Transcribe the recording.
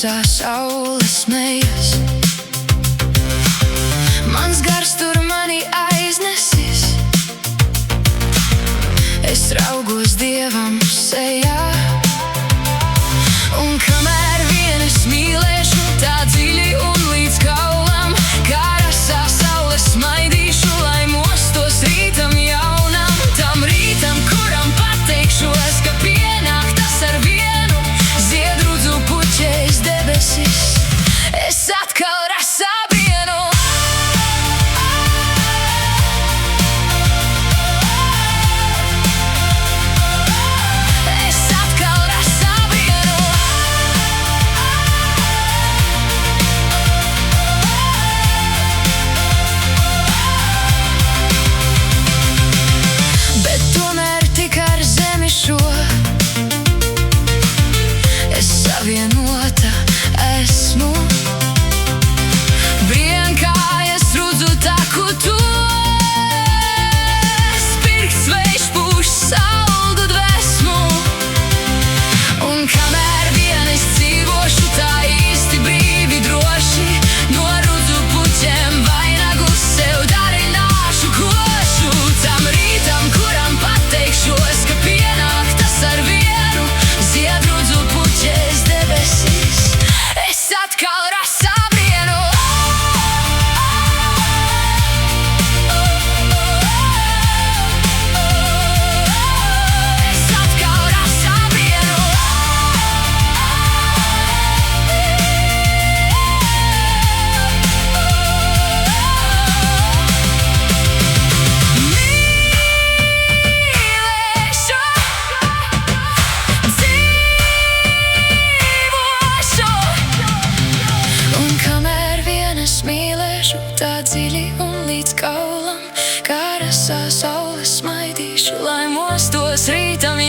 Karasā saule smejas, mans gars tur mani aiznesis. Es raugos Dievam sejā, un kamēr vien es mīlēšu tā dziļi un līdz kaulam, Karasā saule smaidīšu, lai mostos rītam jaunam, tam rītam, kuram pateikšos, ka pienāk tas ar vienu, ziedrudzu puķēs debesis. Es atkal rasā vienu. Savienota esmu, brienkā es rudzu taku to, spirks vējš pūš saldu dvēsmu, un kamēr vien es dzīvošu tā īsti brīvi droši, no rudzu puķiem vainagu sev darināšu košu, tam rītam, kuram pateikšos, ka pienāk tas ar vienu, ziedrudzu puķēs debesis. Es atkal rasā vienu. Es atkal rasā vienu. Mīlēšu tā dziļi un līdz kaulam, Karasā saule smaidīšu, lai mostos rītam